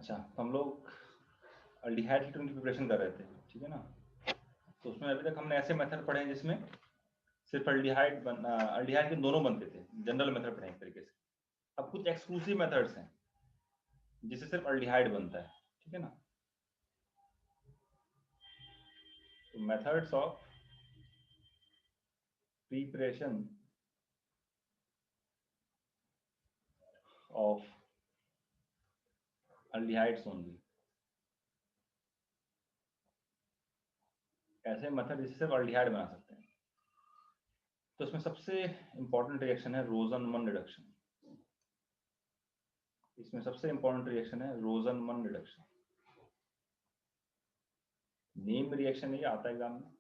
अच्छा, तो हम लोग अल्डिहाइड कीटोन की प्रिपरेशन कर रहे थे, ठीक है ना। तो उसमें अभी तक हमने ऐसे मेथड पढ़े हैं जिसमें सिर्फ अल्डिहाइड के दोनों बनते थे, जनरल मेथड पढ़े एक तरीके से। अब कुछ एक्सक्लूसिव मेथड्स हैं जिससे सिर्फ अल्डिहाइड बनता है, ठीक है ना। तो methods of preparation of aldehydes only, ऐसे मेथड जिससे सिर्फ अल्डिहाइड बना सकते हैं। तो इसमें सबसे इंपॉर्टेंट रिएक्शन है रोजन-मन रिडक्शन। इसमें सबसे इंपॉर्टेंट रिएक्शन है रोजन-मन रिडक्शन। नेम रिएक्शन ये आता है एग्जाम में।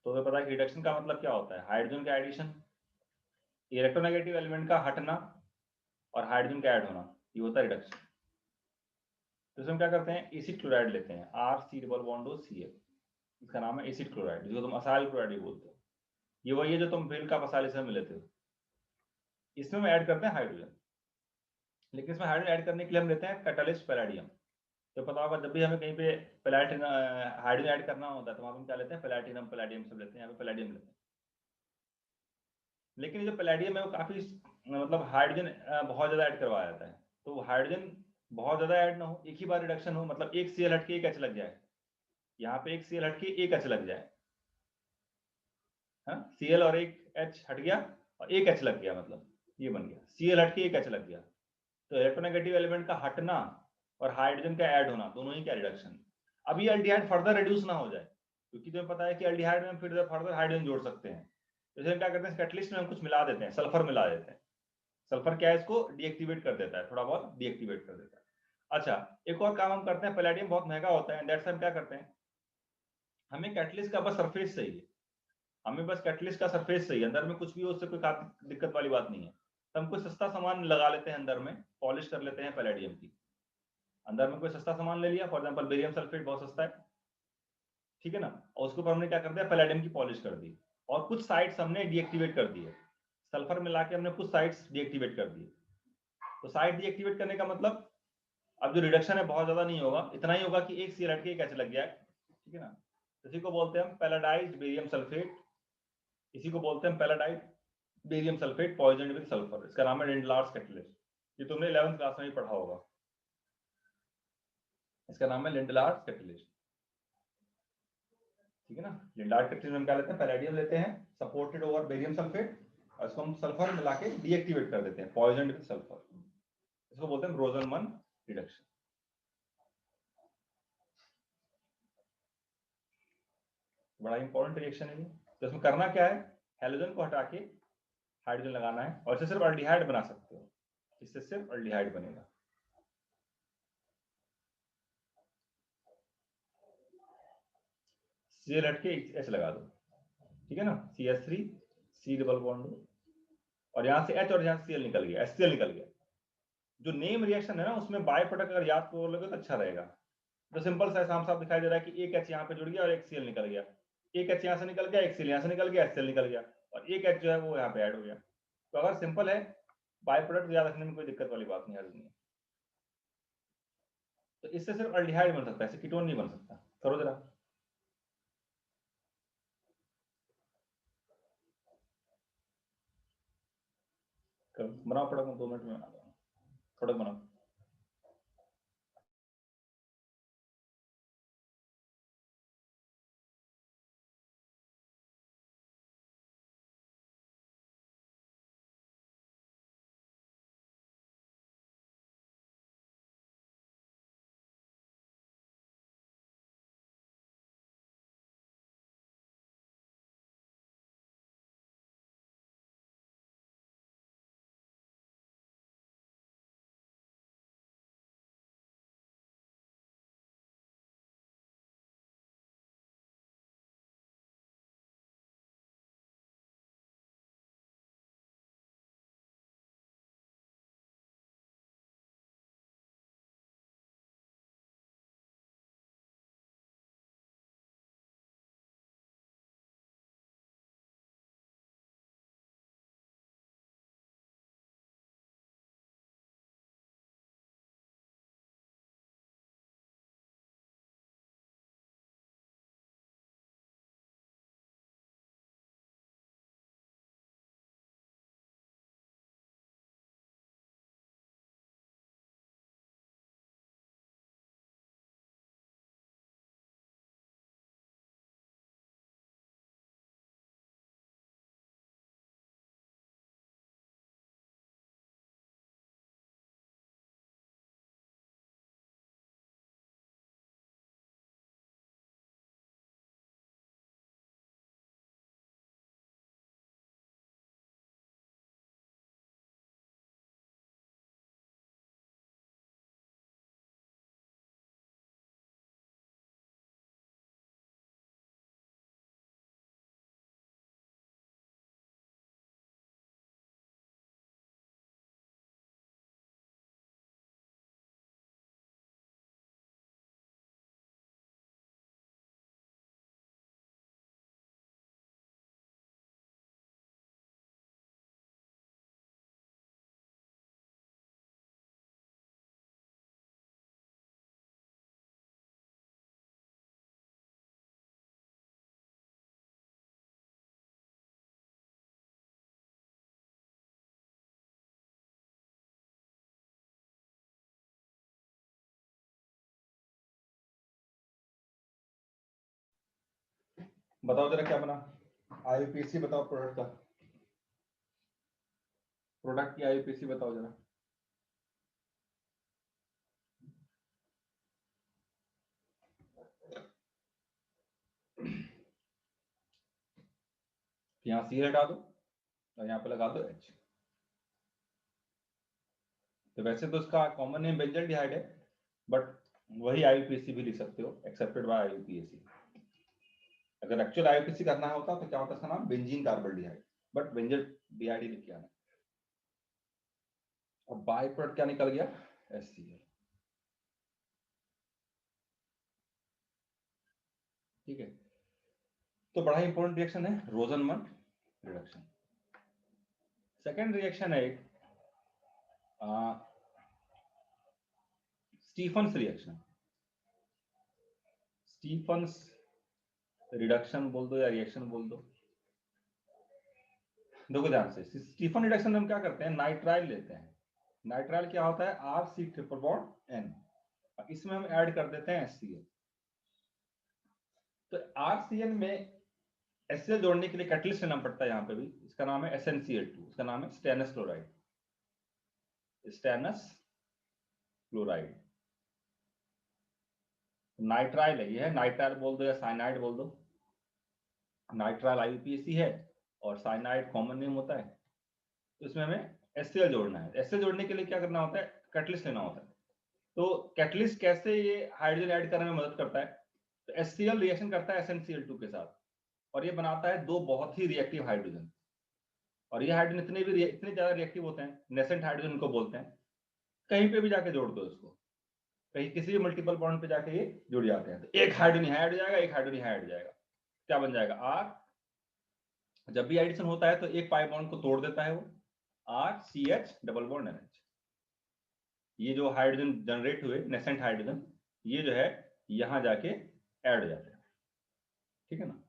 तो पता है कि रिडक्शन का मतलब क्या होता है? हाइड्रोजन का एडिशन, इलेक्ट्रोनेगेटिव एलिमेंट का हटना और हाइड्रोजन का ऐड होना, ये होता है रिडक्शन। तो इसमें क्या करते हैं, एसिड क्लोराइड लेते हैं, RC double bond O Cl, इसका नाम है एसिड क्लोराइड, जिसको तुम असाइल क्लोराइड भी बोलते हो। ये वही है जो तुम व्हील का असाइल में लेते हो। इसमें हम ऐड करते हैं हाइड्रोजन, लेकिन इसमें हाइड्रोजन ऐड करने के लिए हम लेते हैं कैटालिस्ट पैलाडियम। तो पता होगा जब भी हमें कहीं पे हाइड्रोजन ऐड करना होता है तो वहां हम क्या लेते हैं, पैलाटिनम पैलाडियम सब लेते हैं, यहाँ पे पैलाडियम लेते हैं। लेकिन जो पैलाडियम है वो काफी मतलब हाइड्रोजन बहुत ज्यादा ऐड करवाया जाता है। तो हाइड्रोजन बहुत ज्यादा ऐड ना हो, एक ही बार रिडक्शन हो, मतलब एक Cl हट के एक H लग जाए, यहाँ पे एक Cl हट के एक H लग जाए, हाँ, Cl और एक H हट गया और एक H लग गया, मतलब ये बन गया Cl हट के एक H लग गया। तो इलेक्ट्रोनेगेटिव एलिमेंट का हटना और हाइड्रोजन का ऐड होना, दोनों ही क्या रिडक्शन। अब ये अल्डिहाइड फर्दर रिड्यूस ना हो जाए, क्योंकि तुम्हें पता है कि अल्डिहाइड में फिर फर्दर हाइड्रोजन जोड़ सकते हैं। तो इसमें क्या करते हैं, कैटलिस्ट में हम कुछ मिला देते हैं, सल्फर मिला देते हैं। सल्फर क्या है, इसको डीएक्टिवेट कर देता है, थोड़ा बहुत डीएक्टिवेट कर देता है। अच्छा, एक और काम हम करते हैं, पैलेडियम बहुत महंगा होता है, दैट्स हम क्या करते हैं, हमें कैटलिस्ट का बस सरफेस चाहिए, हमें बस कैटलिस्ट का सरफेस चाहिए, अंदर में कुछ भी हो उससे कोई दिक्कत वाली बात नहीं है। तो हम कोई सस्ता सामान लगा लेते हैं अंदर में, पॉलिश कर लेते हैं पैलेडियम की। अंदर में कोई सस्ता सामान ले लिया, फॉर एग्जांपल बेरियम सल्फेट बहुत सस्ता है, ठीक है ना, और उसके ऊपर हमने क्या कर दिया, पैलेडियम की पॉलिश कर दी, और कुछ साइट्स हमने डीएक्टिवेट कर दिए, सल्फर मिला के हमने कुछ साइट्स डीएक्टिवेट कर दिए। तो साइट डीएक्टिवेट करने का मतलब, अब जो रिडक्शन है बहुत ज्यादा नहीं होगा, इतना ही होगा कि एक Cl हट के एक H लग गया है, ठीक है ना। इसी को बोलते हैं हम पैलाडाइज्ड बेरियम सल्फेट, इसी को बोलते हैं palladised barium sulphate poison with sulphur. इसका नाम है लिंडलार्स कैटलिस्ट, ये तुमने 11th क्लास में भी पढ़ा होगा। इसका नाम है लिंडलार्स कैटलिस्ट, ठीक है ना। लिंडलार्स कैटलिस्ट में क्या लेते हैं, पैलेडियम लेते हैं सपोर्टेड ओवर बेरियम सल्फेट, और इसको हम सल्फर मिला के डीएक्टिवेट कर देते हैं, पॉइजन विद सल्फर। इसको बोलते हैं रोजन-मन रिडक्शन। बड़ा इंपॉर्टेंट रिएक्शन है ये। तो इसमें करना क्या है, हैलोजन को हटा के हाइड्रोजन लगाना है, और इससे सिर्फ अल्डिहाइड बना सकते हो, इससे सिर्फ अल्डिहाइड बनेगा। Cl हट के H लगा दो, ठीक है ना, CH3 C डबल बॉन्ड, और यहाँ से H और यहाँ से Cl निकल गया, HCl निकल गया। जो नेम रिएक्शन है ना, उसमें बाय प्रोडक्ट अगर याद कर लोगे तो अच्छा रहेगा। तो सिंपल सा साफ साफ दिखाई दे रहा है कि एक H यहाँ पे जुड़ गया और एक Cl निकल गया, एक H यहाँ से निकल गया, एक Cl यहाँ से निकल गया, HCl निकल गया, और एक H जो है वो यहाँ पे ऐड हो गया। तो अगर सिंपल है, बाय प्रोडक्ट याद रखने में कोई दिक्कत वाली बात नहीं है। तो इससे सिर्फ अल्डिहाइड बन सकता है, कीटोन नहीं बन सकता। करो जरा, बनाओ प्रोडक्ट, 2 मिनट में बना दो, प्रोडक्ट बनाओ। बताओ जरा क्या बना, आईयूपीएसी बताओ, प्रोडक्ट का, प्रोडक्ट की आईयूपीएसी बताओ जरा। यहाँ सी हटा दो और यहाँ पे लगा दो एच। तो वैसे तो इसका कॉमन नेम बेंजल्डिहाइड है, बट वही आईयूपीएसी भी लिख सकते हो, एक्सेप्टेड बाय आईयूपीएसी। अगर एक्चुअल आईयूपीएसी करना होता तो क्या होता इसका नाम, बेंजीन कार्बल्डिहाइड, बट बेंजल्डिहाइड ही लिख के आना। अब बाय प्रोडक्ट क्या निकल गया, HCl। ठीक है, तो बड़ा ही इंपॉर्टेंट रिएक्शन है रोजनमन रिडक्शन। सेकेंड रिएक्शन है एक स्टीफन्स रिएक्शन। स्टीफन्स रिडक्शन बोल दो या रिएक्शन बोल दो। देखो ध्यान से, स्टीफन रिडक्शन में हम क्या करते हैं, नाइट्राइल लेते हैं। नाइट्राइल क्या होता है, RC ट्रिपल बॉन्ड N, इसमें हम ऐड कर देते हैं HCl। तो RCl में HCl जोड़ने के लिए कैटलिस्ट लेना पड़ता है, यहाँ पे भी इसका नाम है SnCl2, इसका नाम है stannous chloride. Stannous chloride nitrile है, ये है नाइट्राइल बोल दो या साइनाइड बोल दो। नाइट्राइल आईयूपीएसी है और साइनाइड कॉमन नेम होता है। तो इसमें हमें HCl जोड़ना है। HCl जोड़ने के लिए क्या करना होता है, कैटलिस्ट लेना होता है। तो कैटलिस्ट कैसे ये हाइड्रोजन ऐड करने में मदद करता है, तो HCl रिएक्शन करता है SnCl2 के साथ और ये बनाता है दो बहुत ही रिएक्टिव हाइड्रोजन। और ये हाइड्रोजन इतने ज्यादा रिएक्टिव होते हैं, नेसेंट हाइड्रोजन को बोलते हैं। कहीं पे भी जाके जोड़ दो इसको, कहीं किसी भी मल्टीपल बॉन्ड पे जाके ये जुड़ जाते हैं। तो एक हाइड्रोजन यहाँ ऐड हो जाएगा, एक हाइड्रोजन यहाँ ऐड हो जाएगा, क्या बन जाएगा R। जब भी एडिशन होता है तो एक पाई बॉन्ड को तोड़ देता है वो, RCH डबल बॉन्ड NH। ये जो हाइड्रोजन जनरेट हुए नेसेंट हाइड्रोजन, ये जो है यहां जाके ऐड हो जाते हैं। ठीक है ना।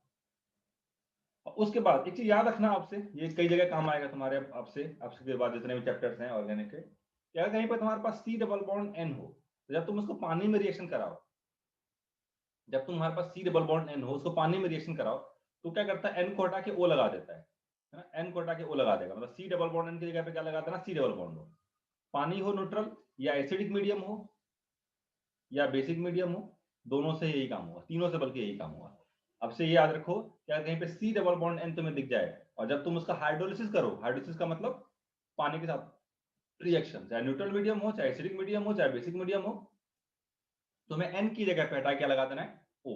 उसके बाद एक चीज याद रखना आपसे, ये कई जगह काम आएगा तुम्हारे, आपसे के बाद जितने भी चैप्टर्स हैं ऑर्गेनिक के, क्या कहीं पर तुम्हारे पास C डबल बॉन्ड N हो, तो जब तुम उसको पानी में रिएक्शन कराओ, जब तुम्हारे पास C डबल बॉन्ड N हो, उसको पानी में रिएक्शन कराओ, तो क्या करता है, N को हटा के O लगा देता है ना, N को हटा के O लगा देगा। मतलब C डबल बॉन्ड N की जगह पे क्या लगा देना, C डबल बॉन्ड हो। पानी हो न्यूट्रल, या एसिडिक मीडियम हो, या बेसिक मीडियम हो, दोनों से यही काम होगा, तीनों से बल्कि यही काम होगा। अब से ये याद रखो, क्या कहीं पे C डबल बॉन्ड N तुम्हें दिख जाए और जब तुम उसका हाइड्रोलिसिस करो, हाइड्रोलिसिस का मतलब पानी के साथ रिएक्शन, चाहे न्यूट्रल मीडियम हो, चाहे एसिडिक मीडियम हो, चाहे बेसिक मीडियम हो, तुम्हें N की जगह पे हटा क्या लगा देना है, O।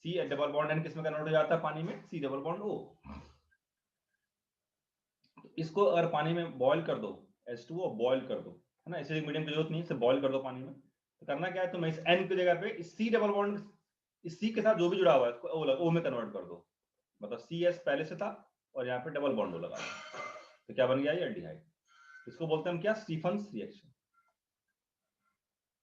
C double bond N किसमें कन्वर्ट हो जाता है, पानी में, C डबल बॉन्ड O। इसको अगर पानी में बॉईल कर दो, H2O बॉईल कर दो, है ना, एसिडिक मीडियम की जरूरत नहीं है, इसे बॉईल कर दो पानी में। तो करना क्या है, तुम्हें इस N की जगह पे इस C डबल बॉन्ड, इस C के साथ जो भी जुड़ा हुआ है उसको O में कन्वर्ट कर दो। मतलब CS पहले से था और यहाँ पे डबल बॉन्ड लगा, तो क्या बन गया ये एल्डिहाइड। इसको बोलते हैं हम क्या, स्टीफन्स रिएक्शन।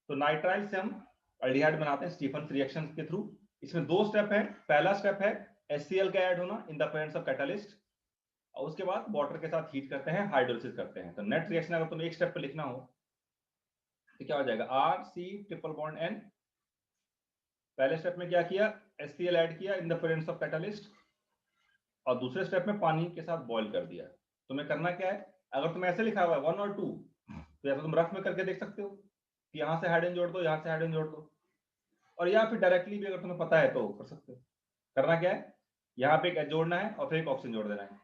तो नाइट्राइल से हम एल्डिहाइड बनाते हैं स्टीफन्स रिएक्शन के थ्रू। इसमें दो स्टेप है। पहला स्टेप है HCl का ऐड होना in the presence of catalyst, और उसके बाद वाटर के साथ हीट करते हैं, हाइड्रोलिसिस करते हैं। तो नेट रिएक्शन अगर तुम्हें एक स्टेप पे लिखना हो तो क्या हो जाएगा, RC ट्रिपल बॉन्ड N। पहले स्टेप में क्या किया, HCl ऐड किया in the presence of catalyst, और दूसरे स्टेप में पानी के साथ बॉईल कर दिया। तुम्हें करना क्या है, अगर तुम्हें ऐसे लिखा हुआ है 1 और 2, तो ऐसा तुम रफ में करके देख सकते हो कि यहाँ से हाइड्रोजन जोड़ दो, यहाँ से हाइड्रोजन जोड़ दो, और या फिर डायरेक्टली भी अगर तुम्हें पता है तो कर सकते हो। करना क्या है, यहाँ पे एक H जोड़ना है और फिर एक ऑक्सीजन जोड़ देना है,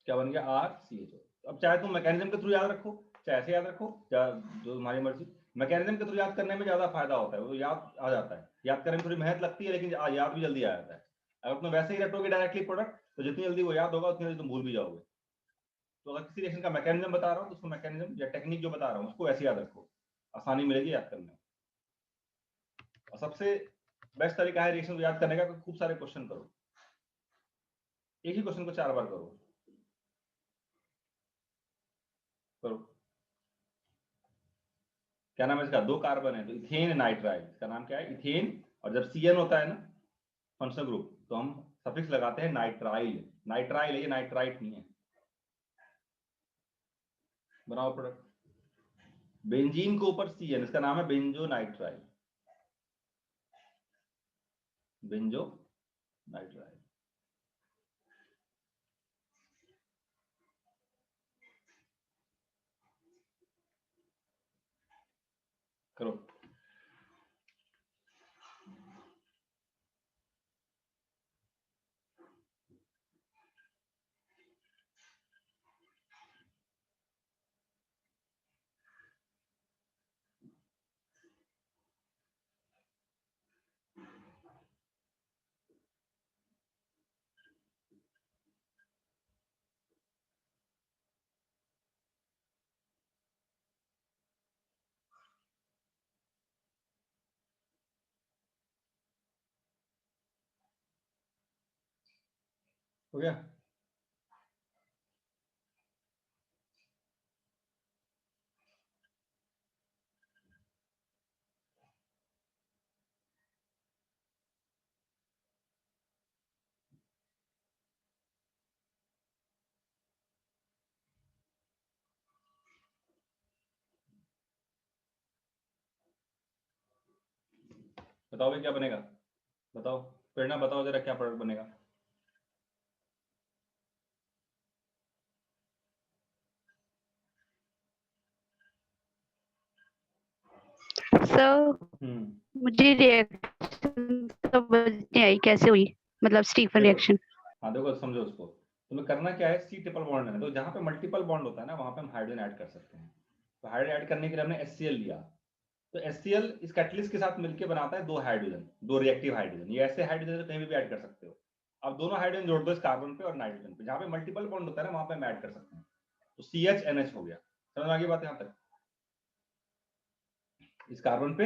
क्या बन गया, RCHO। अब चाहे तुम मैकेनिज्म के थ्रू याद रखो, चाहे ऐसे याद रखो, जो तुम्हारी मर्जी। मैकेनिज्म के थ्रू याद करने में ज्यादा फायदा होता है, वो याद आ जाता है, याद करने में थोड़ी मेहनत लगती है लेकिन याद भी जल्दी आ जाता है। अगर तुम वैसे ही रटोगे डायरेक्टली प्रोडक्ट, तो जितनी जल्दी वो याद होगा उतनी जल्दी तुम भूल भी जाओगे। तो अगर किसी रिएक्शन का मैकेनिज्म बता रहा हूँ तो उसको मैकेनिज्म या टेक्निक जो बता रहा हूँ उसको ऐसे याद रखो, आसानी मिलेगी याद करने में। और सबसे बेस्ट तरीका है रिएक्शन को याद करने का, खूब सारे क्वेश्चन करो, एक ही क्वेश्चन को 4 बार करो करो। क्या नाम है इसका, 2 कार्बन है तो इथेन नाइट्राइल, इसका नाम क्या है, इथेन। और जब CN होता है ना फंक्शनल ग्रुप, तो हम सफिक्स लगाते हैं नाइट्राइल। नाइट्राइल है ये, नाइट्राइट नहीं है। बनाओ प्रोडक्ट, बेंजीन के ऊपर CN, इसका नाम है बेंजो नाइट्राइल, बेंजो नाइट्राइल। करो। हो गया? बताओ भाई क्या बनेगा, बताओ प्रेरणा, बताओ जरा क्या प्रोडक्ट बनेगा। सर मुझे रिएक्शन समझ नहीं आई कैसे हुई, मतलब स्टीफन रिएक्शन। हाँ देखो समझो उसको, तुम्हें करना क्या है, सी ट्रिपल बॉन्ड है तो जहाँ पे मल्टीपल बॉन्ड होता है ना वहाँ पे हम हाइड्रोजन ऐड कर सकते हैं। तो हाइड्रोजन ऐड करने के लिए हमने HCl लिया, तो HCl इस कैटलिस्ट के साथ मिलकर बनाता है दो हाइड्रोजन, दो रिएक्टिव हाइड्रोजन। ये ऐसे हाइड्रोजन कहीं भी ऐड कर सकते हो। अब दोनों हाइड्रोजन जोड़ दो इस कार्बन पे और नाइट्रोजन पे, जहाँ पे मल्टीपल बॉन्ड होता है ना वहाँ पे हम ऐड कर सकते हैं। तो CHNH हो गया। समझ में आ गई बात यहाँ तक? इस कार्बन पे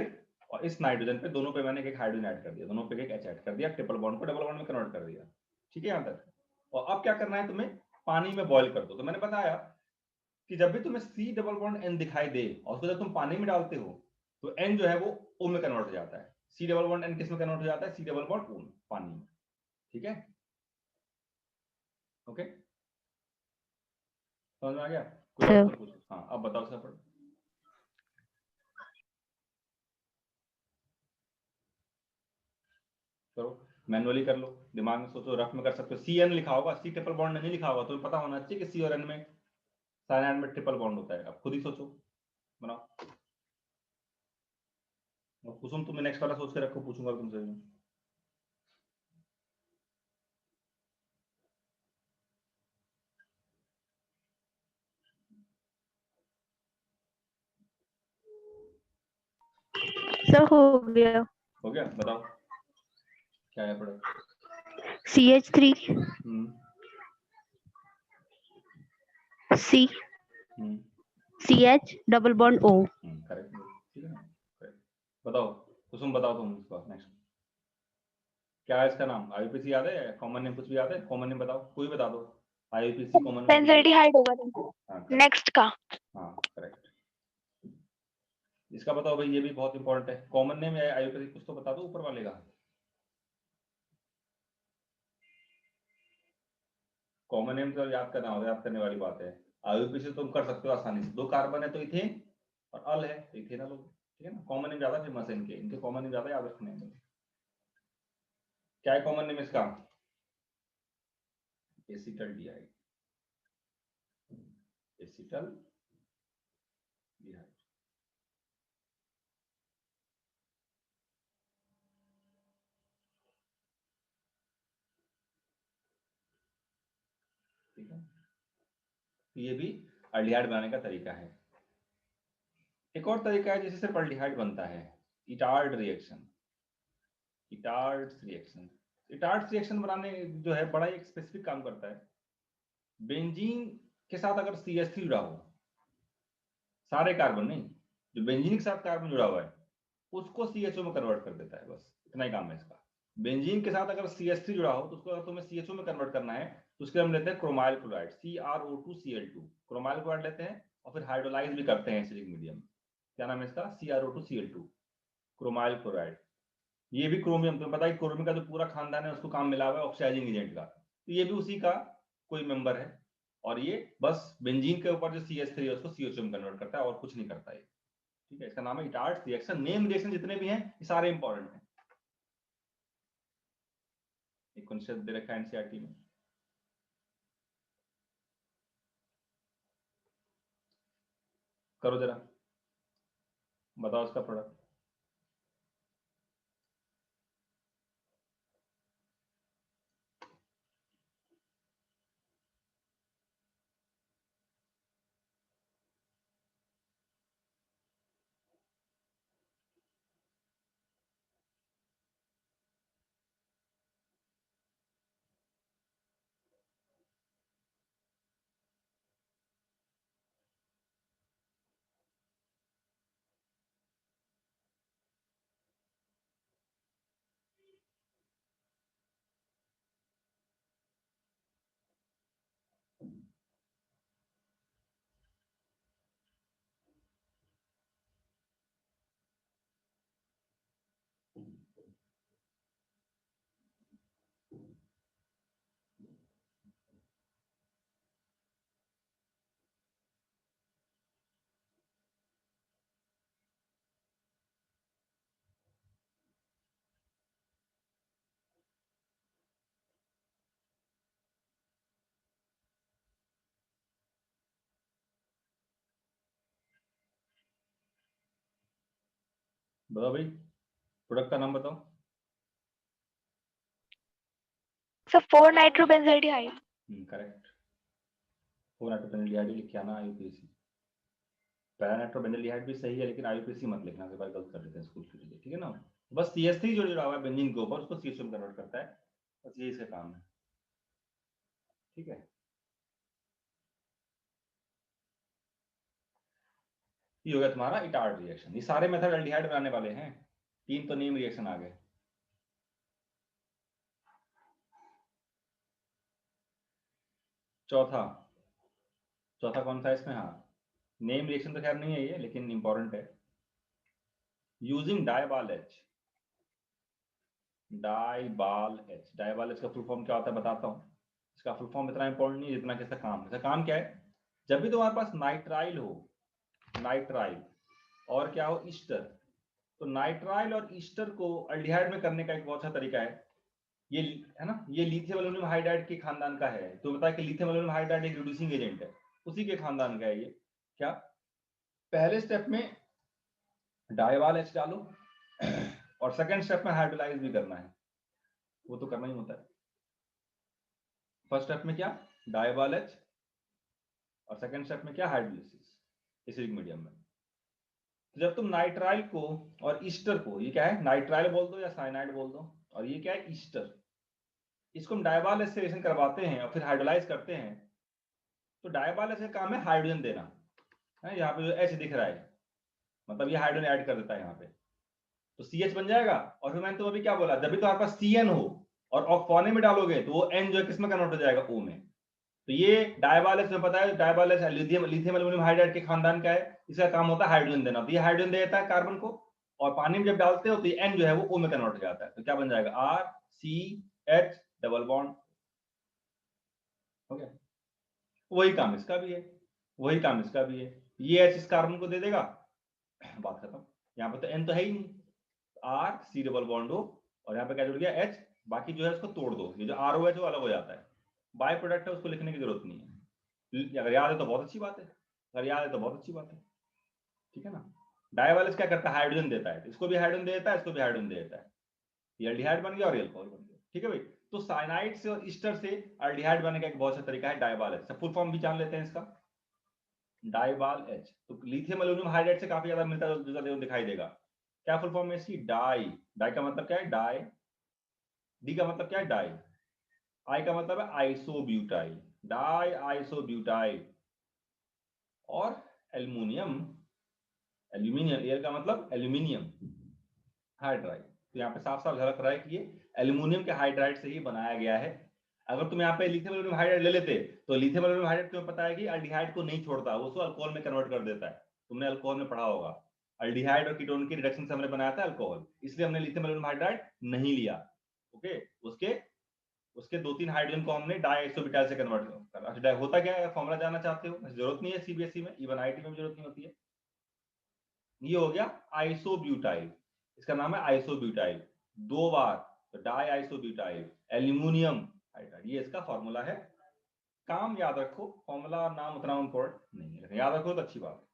और इस नाइट्रोजन पे दोनों पे मैंने एक हाइड्रोजन ऐड कर दिया, दोनों पे एक H ऐड कर दिया, ट्रिपल बॉन्ड को डबल बॉन्ड में कन्वर्ट कर दिया। ठीक है यहाँ तक? और अब क्या करना है तुम्हें, पानी में बॉईल कर दो। तो मैंने बताया कि जब भी तुम्हें C डबल बॉन्ड N दिखाई दे और उसको जब तुम पानी में डालते हो तो N जो है वो O में कन्वर्ट हो जाता है। C डबल बॉन्ड N किस में कन्वर्ट हो जाता है? C डबल बॉन्ड O में, पानी में। ठीक है, ओके, समझ में आ गया? कोई और तो पूछो। हाँ अब बताओ सर, करो, मैनुअली कर लो, दिमाग में सोचो, रफ में कर सकते हो। CN लिखा होगा, C ट्रिपल बॉन्ड नहीं लिखा होगा, तुम्हें पता होना चाहिए कि C और N में, साइनाइड में ट्रिपल बॉन्ड होता है। अब खुद ही सोचो, बनाओ। और कुसुम तुम्हें नेक्स्ट वाला सोच के रखो, पूछूंगा तुमसे। सर हो गया। हो गया, बताओ क्या है product? CH3 C CH double bond O। Correct, ठीक है ना, करेक्ट। बताओ कुसुम, बताओ तुम इसका नेक्स्ट क्या है इसका नाम? IUPAC याद है? कॉमन नेम कुछ भी याद है? कॉमन नेम बताओ, कोई बता दो। IUPAC कॉमन नेम बेंजल्डिहाइड होगा नेक्स्ट का। हाँ करेक्ट। इसका बताओ भाई, ये भी बहुत इंपॉर्टेंट है। कॉमन नेम है IUPAC, कुछ तो बता दो ऊपर वाले का। कॉमन नेम तो याद करना होगा, याद करने वाली बात है। IUPAC तुम कर सकते हो आसानी से, दो कार्बन है तो इथेन और अल है तो इथेनॉल हो, ठीक है ना। कॉमन नेम ज्यादा फेमस है इनके कॉमन नेम ज्यादा याद रखने हैं। क्या है कॉमन नेम इसका? Acetaldehyde, acetaldehyde. ठीक है, ये भी अल्डिहाइड बनाने का तरीका है। एक और तरीका है जिससे सिर्फ अल्डिहाइड बनता है, इटार्ड रिएक्शन। इटार्ड्स रिएक्शन, इटार्ड्स रिएक्शन बनाने जो है बड़ा एक स्पेसिफिक काम करता है। बेंजीन के साथ अगर CH3 जुड़ा हो, सारे कार्बन नहीं, जो बेंजीन के साथ कार्बन जुड़ा हुआ है उसको CHO में कन्वर्ट कर देता है। बस इतना ही काम है इसका। बेंजीन के साथ अगर CH3 जुड़ा हो तो उसको अगर तुम्हें CHO में कन्वर्ट करना है तो उसके हम लेते हैं chromyl chloride, CrO2Cl2, chromyl chloride लेते हैं और फिर हाइड्रोलाइज भी करते हैं एसिडिक मीडियम। क्या नाम है इसका? CrO2Cl2, chromyl chloride. ये भी क्रोमियम, तुम्हें पता है क्रोमियम का जो पूरा खानदान है उसको काम मिला हुआ है ऑक्सीडाइजिंग एजेंट का, तो ये भी उसी का कोई मेंबर है। और ये बस बेंजीन के ऊपर जो CH3 है उसको CHO में कन्वर्ट करता है और कुछ नहीं करता है। ठीक है, इसका नाम है इटार्ड्स रिएक्शन। नेम रिएक्शन जितने भी हैं ये सारे इंपॉर्टेंट हैं। एक कॉन्सेप्ट दे रखा है एनसीईआरटी में। करो जरा, बताओ इसका प्रोडक्ट। बताओ भाई, प्रोडक्ट का नाम बताओ। Sir 4-nitrobenzyldehyd। करेक्ट, 4-nitrobenzyldehyd लिख के आना, आईयूपीएसी। पैरानाइट्रोबेंजाल्डिहाइड भी सही है, लेकिन आईयूपीएसी मत लिखना, के बाद गलत कर देते हैं स्कूल के लिए, ठीक है ना। बस CH3 जो जुड़ा हुआ है बेंजीन के ऊपर, उसको CH में कन्वर्ट करता है, बस ये इसका काम है, ठीक है। ये हो गया तुम्हारा इटार्ड रिएक्शन। ये सारे मेथड एल्डिहाइड बनाने वाले हैं, 3 तो नेम रिएक्शन आ गए। चौथा कौन सा इसमें? हाँ, नेम रिएक्शन तो खैर नहीं है ये, लेकिन इंपॉर्टेंट है। Using डाइबाल H. डाइबाल एच का फुल फॉर्म क्या होता है बताता हूँ। इसका फुल फॉर्म इतना इंपॉर्टेंट नहीं है जितना कि इसका काम। इसका काम क्या है? जब भी तुम्हारे पास नाइट्राइल हो, नाइट्राइल और क्या हो, ईस्टर, तो नाइट्राइल और ईस्टर को एल्डिहाइड में करने का एक बहुत अच्छा तरीका है। ये है ना, ये लिथियम एल्युमिनियम हाइड्राइड के खानदान का है। तो बताया कि लिथियम एल्युमिनियम हाइड्राइड एक रिड्यूसिंग एजेंट है, उसी के खानदान का है ये। क्या पहले स्टेप में डाइवाल एच डालो और सेकंड स्टेप में हाइड्रोलाइज भी करना है, वो तो करना ही होता है। फर्स्ट स्टेप में क्या, डाइवाल एच, और सेकंड स्टेप में क्या, हाइड्रोलिसिस एसिडिक मीडियम में। तो जब तुम नाइट्राइल को और ईस्टर को, ये क्या है, नाइट्राइल बोल दो या साइनाइड बोल दो, और ये क्या है, ईस्टर, इसको हम डाइवाल एच से रिएक्शन करवाते हैं और फिर हाइड्रोलाइज करते हैं। तो डाइवाल एच का काम है हाइड्रोजन देना है। यहाँ पे जो H दिख रहा है, मतलब ये हाइड्रोजन ऐड कर देता है यहाँ पे, तो CH बन जाएगा। और फिर मैंने तो अभी क्या बोला, जब भी तुम्हारे पास CN हो और ऑक्फोने में डालोगे तो वो N जो है किसमें कन्वर्ट हो जाएगा, O में। तो ये डाइवाल एच में पता है, डाइवाल एच लिथियम एल्युमिनियम हाइड्राइड के खानदान का है। इसका काम होता है हाइड्रोजन देना, तो ये हाइड्रोजन दे देता है कार्बन को, और पानी में जब डालते हो तो ये N जो है वो O में कन्वर्ट हो जाता है। तो क्या बन जाएगा, RCH डबल बॉन्ड हो गया। वही काम इसका भी है, वही काम इसका भी है। ये H इस कार्बन को दे देगा, बात खत्म। यहाँ पे तो N तो है ही नहीं, RC डबल बॉन्ड हो, और यहाँ पे क्या जुड़ गया, H। बाकी जो है उसको तोड़ दो, ये जो ROH वो अलग हो जाता है, बाय प्रोडक्ट है, उसको लिखने की जरूरत नहीं है। अगर याद है तो बहुत अच्छी बात है, अगर याद है तो बहुत अच्छी बात है, ठीक है ना। डाइवालेंस क्या करता है, हाइड्रोजन देता है, इसको भी हाइड्रोजन दे देता है, इसको भी हाइड्रोजन दे देता है, ये एल्डिहाइड बन गया और ये अल्कोहल बन गया, ठीक है भाई। तो साइनाइड से और ईस्टर से एल्डिहाइड बनने का एक बहुत अच्छा तरीका है डाइवालेंस। फुल फॉर्म भी जान लेते हैं इसका, डाइवाल एच। तो लिथियम एल्युमिनियम हाइड्राइड से काफी ज्यादा मिलता जुलता दिखाई देगा। क्या फुल फॉर्म है इसकी, डाई। डाई का मतलब क्या है, डाई। डी का मतलब क्या है, डाई। आई का मतलब है आइसोब्यूटाइल, डाई आइसोब्यूटाइल। और एल्युमिनियम, एल्यूमिनियम, एयर का मतलब एल्यूमिनियम हाइड्राइड। तो यहाँ पे साफ साफ झलक रहा है कि ये एल्यूमिनियम के हाइड्राइड से ही बनाया गया है। अगर तुम यहाँ पे लिथियम एल्यूमिनियम हाइड्राइड ले लेते तो लिथियम एल्यूमिनियम हाइड्राइड तुम्हें पता है कि एल्डिहाइड को नहीं छोड़ता, वो उसको अल्कोहल में कन्वर्ट कर देता है। तुमने अल्कोहल में पढ़ा होगा, एल्डिहाइड और कीटोन की रिडक्शन से हमने बनाया था अल्कोहल, इसलिए हमने लिथियम एल्यूमिनियम हाइड्राइड नहीं लिया। ओके, उसके 2-3 हाइड्रोजन को हमने डाइसोब्यूटाइल से कन्वर्ट कर। अच्छा, होता क्या है, फॉर्मूला जानना चाहते हो, जरूरत नहीं है सीबीएसई में, इवन आईआईटी में भी जरूरत नहीं होती है। ये हो गया आइसोब्यूटाइल, इसका नाम है आइसोब्यूटाइल। 2 बार तो डाई आइसोब्यूटाइल एल्यूमिनियम हाइड्राइड, ये इसका फॉर्मूला है। काम याद रखो, फॉर्मूला और नाम उतना इम्पोर्टेंट नहीं है, याद रखो तो अच्छी बात है।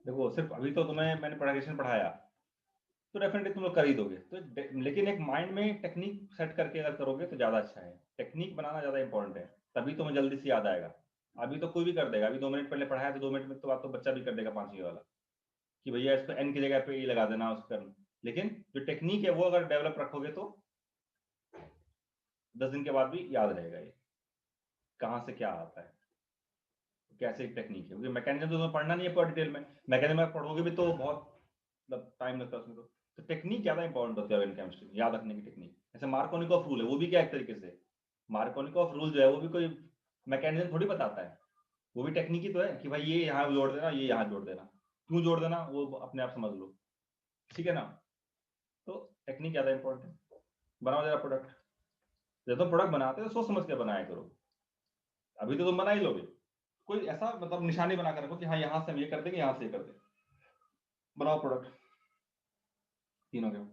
देखो सिर्फ अभी तो तुम्हें मैंने प्रोडक्शन पढ़ाया तो डेफिनेटली तुम लोग कर ही दोगे, तो लेकिन एक माइंड में टेक्निक सेट करके अगर करोगे तो ज्यादा अच्छा है। टेक्निक बनाना ज्यादा इंपॉर्टेंट है, तभी तुम्हें जल्दी से याद आएगा। अभी तो कोई भी कर देगा, अभी 2 मिनट पहले पढ़ाया तो 2 मिनट में तो बात तो बच्चा भी कर देगा 5वीं वाला कि भैया इसको एन की जगह पे ई लगा देना उसका। लेकिन जो टेक्निक है वो अगर डेवलप रखोगे तो 10 दिन के बाद भी याद रहेगा ये कहाँ से क्या आता है, कैसे टेक्निक है। क्योंकि मैकेनिज्म तो तुम्हें पढ़ना नहीं है पूरा डिटेल में, मैकेनिज्म में पढ़ोगे भी तो बहुत मतलब टाइम लगता है उसमें। तो टेक्निक ज्यादा इंपॉर्टेंट होती है केमिस्ट्री में, याद रखने की टेक्निक। जैसे मार्कोनिकॉफ रूल है, वो भी क्या एक तरीके से मार्कोनिकॉफ रूल जो है वो भी कोई मैकेनिज्म थोड़ी बताता है, वो भी टेक्निक ही तो है कि भाई ये यहाँ जोड़ देना, ये यहाँ जोड़ देना, क्यों जोड़ देना वो अपने आप समझ लो, ठीक है ना। तो टेक्निक ज्यादा इंपॉर्टेंट है। बनाओ जरा प्रोडक्ट, जब तुम प्रोडक्ट बनाते हो तो सोच समझ के बनाया करो। अभी तो तुम बना ही लोगे, कोई ऐसा मतलब निशानी बना कर रखो कि हाँ यहाँ से हम ये कर देंगे, यहाँ से ये कर देंगे। बनाओ प्रोडक्ट, तीनों के।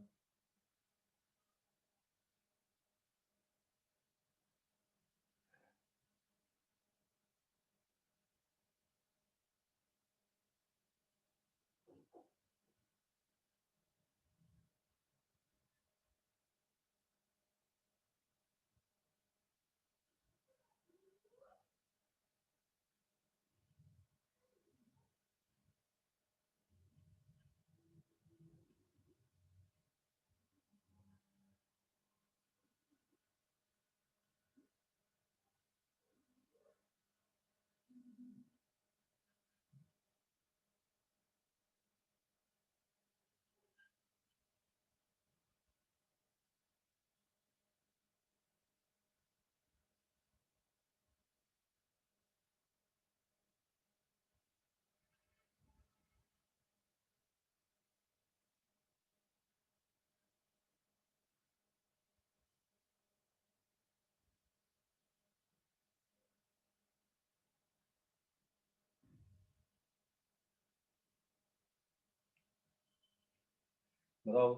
बताओ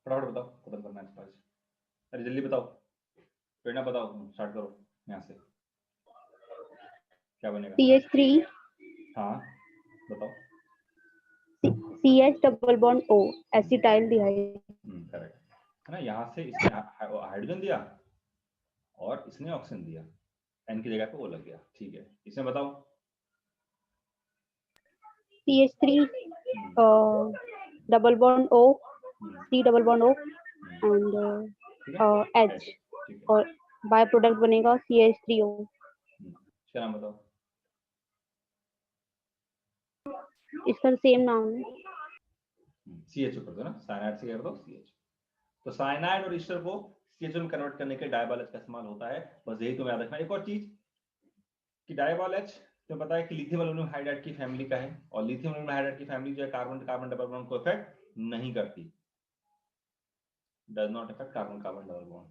फटाफट बताओ, खत्म करना है आज। अरे जल्दी बताओ, प्रेरणा बताओ, स्टार्ट करो यहाँ से। क्या बनेगा? CH3 हाँ बताओ। CH double bond O acetaldehyde. Correct है ना। यहाँ से इसने हाइड्रोजन दिया और इसने ऑक्सीजन दिया, एन की जगह पे वो लग गया, ठीक है। इसमें बताओ। CH3 double bond O, C double bond O and H, ठीक है। और बाय प्रोडक्ट बनेगा CH3O। इसका नाम बताओ। इसका सेम नाम है। CH कर दो ना, साइनाइड से कर दो CH। तो साइनाइड और ईस्टर को CH में कन्वर्ट करने के डायबॉल H का इस्तेमाल होता है, बस यही तुम्हें याद रखना। एक और चीज कि डायबॉल H तो पता है कि लिथियम एल्यूमिनियम हाइड्राइड की फैमिली का है, और लिथियम एल्यूमिनियम हाइड्राइड की फैमिली जो है कार्बन कार्बन डबल बॉन्ड को इफेक्ट नहीं करती, does not effect carbon carbon double bond,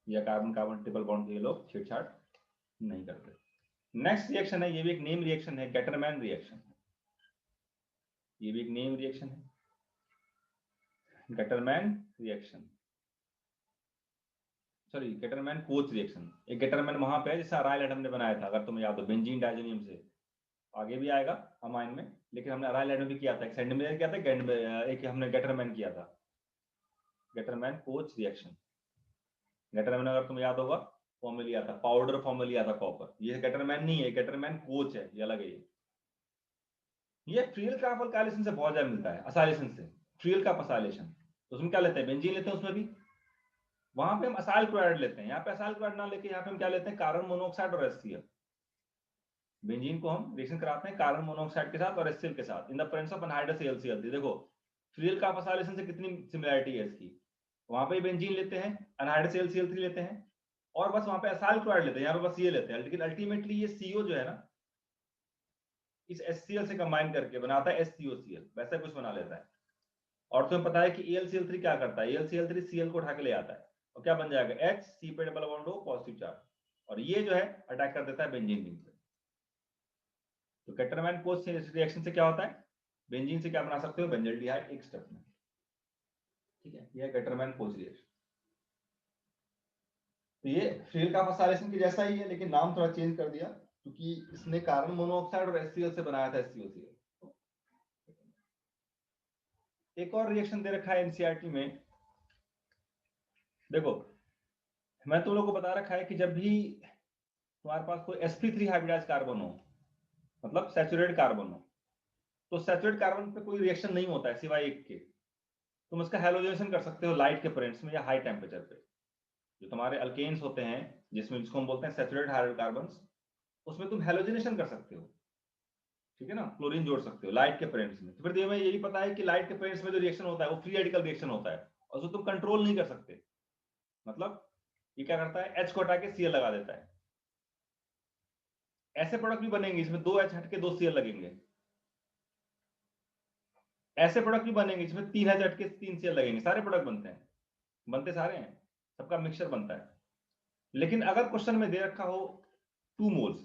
या कार्बन कार्बन ट्रिपल बॉन्ड के लोग छेड़छाड़ नहीं करते। नेक्स्ट रिएक्शन है, ये भी एक नेम रिएक्शन है, गेटरमैन रिएक्शन। ये भी एक नेम रिएक्शन है, Gattermann reaction, sorry Gattermann coach reaction. एक गेटरमैन वहां पे है जैसे अराइल एटम ने बनाया था, अगर तुम्हें याद हो, बेंजीन डाइजेनियम से आगे भी आएगा अमाइन में, लेकिन हमने अराइल एड में भी किया था, एक सेंटीमीटर किया था, एक हमने गेटरमैन किया था, गेटरमैन कोच रिएक्शन। गेटरमैन अगर तुम्हें याद होगा फॉर्म में लिया था, पाउडर फॉर्म में लिया था कॉपर। ये गेटरमैन नहीं है, गेटरमैन कोच है, ये अलग है। ये फ्रील का असाइलेशन से बहुत ज्यादा मिलता है, असाइलेशन से, फ्रील का असाइलेशन। तो उसमें क्या लेते हैं, बेंजीन लेते हैं उसमें भी, वहां पे हम असाइल क्लोराइड लेते हैं, यहाँ पे असाइल क्लोराइड ना लेके यहाँ पे हम क्या लेते हैं, कार्बन मोनोऑक्साइड और HCl। बेंजीन को हम रिएक्शन कराते हैं कार्बन मोनोऑक्साइड के साथ और HCl के साथ in the presence of anhydrous AlCl। देखो फ्रील का असाइलेशन से कितनी सिमिलरिटी है इसकी, वहां पे बेंजीन लेते हैं, अनहाइड्रस AlCl3 लेते हैं, और बस वहां पे असाइल क्लोराइड लेते हैं, यहाँ पे बस ये लेते हैं। लेकिन अल्टीमेटली ये CO जो है ना, इस HCl से कंबाइन करके बनाता है HCOCl, वैसा कुछ बना लेता है। और तुम्हें पता है कि AlCl3 क्या करता है, AlCl3 Cl को उठा के ले आता है, और क्या बन जाएगा, H, C पे double bond O, positive charge, और ये जो है अटैक कर देता है बेंजीन रिंग पे। तो गेटरमैन कोच रिएक्शन से क्या होता है, बेंजीन से क्या बना सकते हो, बेंजल्डिहाइड एक स्टेप में। ठीक है, ये गेटरमैन कोच रिएक्शन। तो ये फ्रील का असाइलेशन के जैसा ही है, लेकिन नाम थोड़ा चेंज कर दिया क्योंकि इसने कार्बन मोनोऑक्साइड और HCl से बनाया था HCOCl। एक और रिएक्शन दे रखा है एनसीईआरटी में, देखो मैं तुम लोगों को बता रखा है कि जब भी तुम्हारे पास कोई sp3 हाइब्रिडाइज कार्बन हो, मतलब सैचुरेटेड कार्बन हो, तो सैचुरेटेड कार्बन पे कोई रिएक्शन नहीं होता है सिवाय एक के। तुम इसका हैलोजेनेशन कर सकते हो लाइट के प्रेजेंस में या हाई टेम्परेचर पे। जो तुम्हारे अल्केन्स होते हैं, जिसको हम बोलते हैं सैचुरेटेड हाइड्रोकार्बन, उसमें तुम हैलोजेनेशन कर सकते हो, ठीक है ना, क्लोरीन जोड़ सकते हो लाइट के प्रेजेंस में। तो फिर हमें यही पता है कि लाइट के प्रेजेंस में जो रिएक्शन होता है वो फ्री रेडिकल रिएक्शन होता है, और उसको तुम कंट्रोल नहीं कर सकते। मतलब ये क्या करता है, H को हटा के Cl लगा देता है। ऐसे प्रोडक्ट भी बनेंगे इसमें 2 H हट के 2 Cl लगेंगे, ऐसे प्रोडक्ट भी बनेंगे इसमें 3 H हट के 3 Cl लगेंगे। सारे प्रोडक्ट बनते हैं, बनते सारे हैं, सबका मिक्सचर बनता है। लेकिन अगर क्वेश्चन में दे रखा हो 2 मोल्स,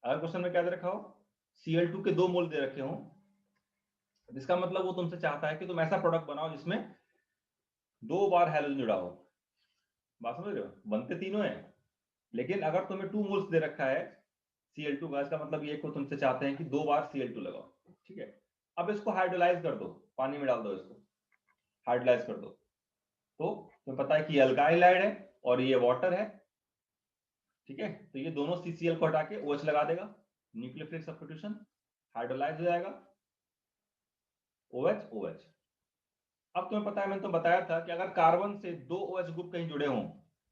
अगर क्वेश्चन में क्या दे रखा हो, Cl2 के 2 मोल दे रखे हो, इसका मतलब वो तुमसे चाहता है कि तुम ऐसा प्रोडक्ट बनाओ जिसमें 2 बार हैलोजन जुड़ा हो। बात समझ रहे हो, बनते तीनों हैं, लेकिन अगर तुम्हें 2 मोल्स दे रखा है Cl2 का, इसका मतलब ये को तुमसे चाहते हैं कि 2 बार Cl2 लगाओ। ठीक है, अब इसको हाइड्रोलाइज कर दो, पानी में डाल दो, इसको हाइड्रोलाइज कर दो, तो तुम्हें पता है कि ये अल्काइल हाइड है और ये वाटर है। ठीक है, तो ये दोनों CCl को हटा के OH लगा देगा, न्यूक्लियोफिलिक सब्स्टिट्यूशन, हाइड्रोलाइज हो जाएगा, OH OH। अब तुम्हें पता है, मैंने तो बताया था कि अगर कार्बन से 2 OH ग्रुप कहीं जुड़े हों,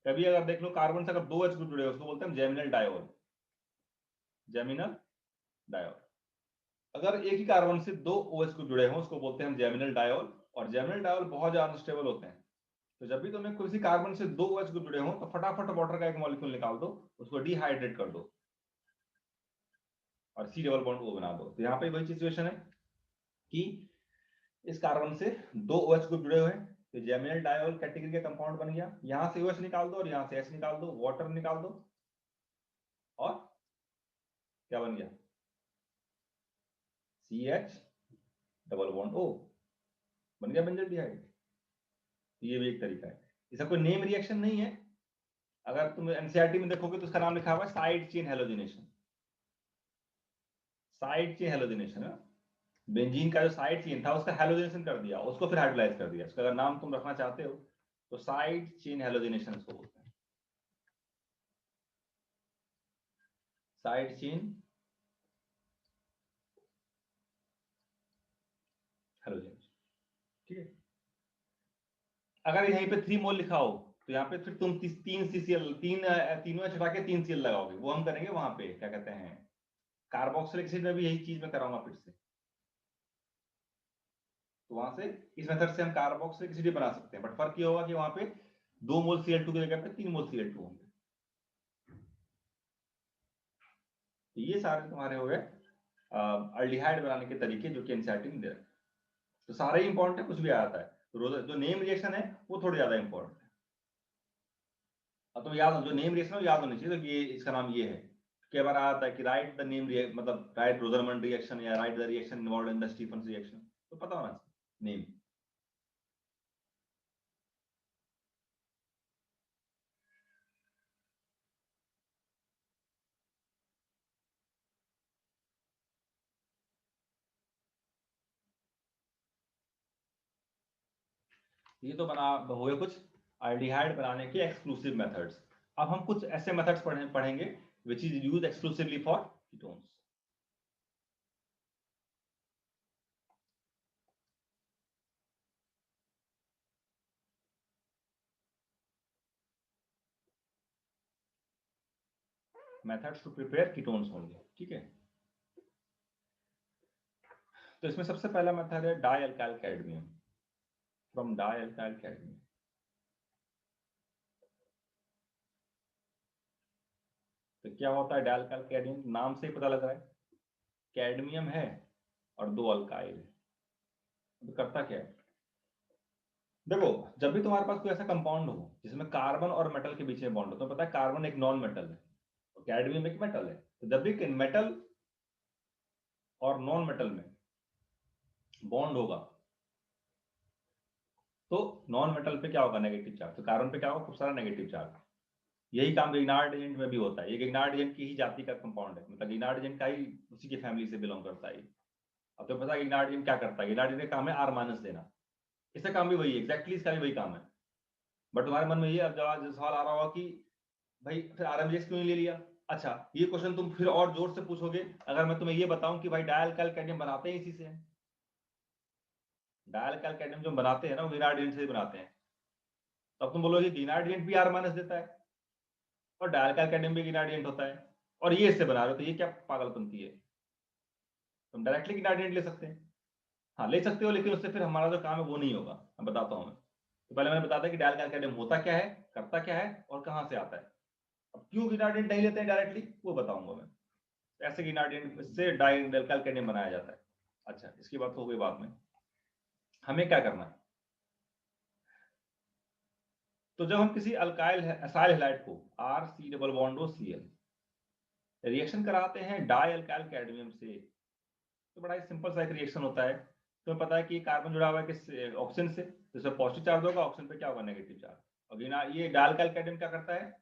कभी अगर देख लो कार्बन से अगर 2 OH ग्रुप जुड़े हो, उसको बोलते हैं जेमिनल डायोल, जेमिनल डायोल। अगर एक ही कार्बन से 2 OH ग्रुप जुड़े हों, उसको बोलते हैं जेमिनल डायोल, और जेमिनल डायोल बहुत ज्यादा अनस्टेबल होते हैं। तो जब भी तुम्हें किसी कार्बन से 2 OH ग्रुप जुड़े हों, तो फटाफट वाटर का एक मॉलिक्यूल निकाल दो, उसको डिहाइड्रेट कर दो और C डबल बॉन्ड O बना दो। तो यहाँ पे वही सिचुएशन है कि इस कार्बन से 2 OH ग्रुप जुड़े हुए हैं, तो जेमिनल डायोल कैटेगरी का कंपाउंड बन गया। यहां से OH निकाल दो और यहां से H निकाल दो, वाटर निकाल दो, और क्या बन गया, CH डबल बॉन्ड O बन गया बेंजल्डिहाइड। ये भी एक तरीका है, इसका कोई नेम रिएक्शन नहीं है। अगर तुम एनसीईआरटी में देखोगे तो उसका नाम लिखा हुआ है side chain halogenation, side chain halogenation है। बेंजीन का जो साइड चेन था उसका हैलोजिनेशन कर दिया, उसको फिर हाइड्रोलाइज कर दिया। उसका अगर नाम तुम रखना चाहते हो तो साइड चेन हैलोजिनेशन उसको बोलते हैं, साइड चेन हैलोजिनेशन। ठीक है, अगर यहीं पे 3 मोल लिखा हो तो यहाँ पे फिर तुम 3 CCl, तीनों छुपा के 3 Cl लगाओगे, वो हम करेंगे वहां पे क्या कहते हैं कार्बोक्सिलिक एसिड में भी यही चीज मैं कराऊंगा फिर से। तो वहां से इस मेथड से हम कार्बोक्सिलिक एसिड बना सकते हैं, बट फर्क ये होगा कि वहां पे 2 मोल Cl2 की जगह पे 3 मोल Cl2 होंगे। तो ये सारे तुम्हारे हो गए अल्डिहाइड बनाने के तरीके जो कि एनसीईआरटी में दे रखे हैं। तो सारे ही इंपॉर्टेंट है, कुछ भी आता है। तो जो नेम रिएक्शन है वो थोड़ी ज्यादा इंपॉर्टेंट है। अब तो याद, जो नेम रिएक्शन है याद होनी चाहिए, तो ये इसका नाम ये है। कई बार आता है कि राइट द नेम, मतलब राइट रोजरमंड रिएक्शन या write the reaction involved in the Stephen reaction, तो पता होना चाहिए नेम। ये तो बना हो गए कुछ एल्डिहाइड बनाने के एक्सक्लूसिव मेथड्स। अब हम कुछ ऐसे मेथड्स पढ़ेंगे which is use exclusively for ketones. Methods to prepare ketones होंगे, ठीक है। तो इसमें सबसे पहला मेथड है dialkyl cadmium, from dialkyl cadmium. तो क्या होता है डाई अल्काइल कैडमियम? नाम से ही पता लग रहा है, कैडमियम है और 2 अल्काइल है। तो करता क्या है, देखो जब भी तुम्हारे पास कोई ऐसा कंपाउंड हो जिसमें कार्बन और मेटल के बीच में बॉन्ड हो, तो पता है कार्बन एक नॉन मेटल है और कैडमियम एक मेटल है। तो जब भी मेटल और नॉन मेटल में बॉन्ड होगा तो नॉन मेटल पे क्या होगा, नेगेटिव चार्ज। तो कार्बन पे क्या होगा, खूब सारा नेगेटिव चार्ज। यही काम गिग्नार्ड एजेंट में भी होता है। ये गिग्नार्ड एजेंट की ही जाति का कंपाउंड है, मतलब गिग्नार्ड एजेंट का ही उसी की फैमिली से बिलोंग करता है। अब तो पता है गिग्नार्ड एजेंट क्या करता है, गिग्नार्ड एजेंट का काम है R माइनस देना। इसका काम भी वही है, एग्जैक्टली इसका भी वही काम है। बट तुम्हारे मन में ये अब जवाब सवाल आ रहा होगा कि भाई फिर RMGX क्यों नहीं ले लिया। अच्छा, ये क्वेश्चन तुम फिर और जोर से पूछोगे अगर मैं तुम्हें ये बताऊं कि भाई डाई अल्काइल कैडमियम बनाते हैं इसी से। डाई अल्काइल कैडमियम जो बनाते हैं ना वो गिग्नार्ड एजेंट से ही बनाते हैं। तो अब तुम बोलोगे गिग्नार्ड एजेंट भी R माइनस देता है और डाई अल्काइल कैडमियम भी गिग्नार्ड एजेंट होता है और ये इससे बना रहे हो, तो ये क्या पागलपंती है। तुम डायरेक्टली गिग्नार्ड एजेंट ले सकते हैं, हाँ ले सकते हो, लेकिन उससे फिर हमारा जो काम है वो नहीं होगा। मैं बताता हूँ। तो पहले मैंने बताया कि डाई अल्काइल कैडमियम होता क्या है, करता क्या है और कहाँ से आता है। अब क्यों गिग्नार्ड एजेंट नहीं लेते हैं डायरेक्टली वो बताऊंगा मैं। ऐसे गिग्नार्ड एजेंट से डाई अल्काइल कैडमियम बनाया जाता है। अच्छा, इसकी बात हो गई बाद में। हमें क्या करना है, तो जब हम किसी अल्काइल असाइल हैलाइड को RC double bond Cl reaction कराते हैं डाई अल्काइल कैडमियम से, तो बड़ा ही सिंपल सा एक रिएक्शन होता है। तुम्हें पता है कि कार्बन जुड़ा हुआ है किस ऑक्सीजन से, तो इसमें पॉजिटिव चार्ज होगा, ऑक्सीजन पे क्या होगा, नेगेटिव चार्ज। और ये डाई अल्काइल कैडमियम क्या करता है,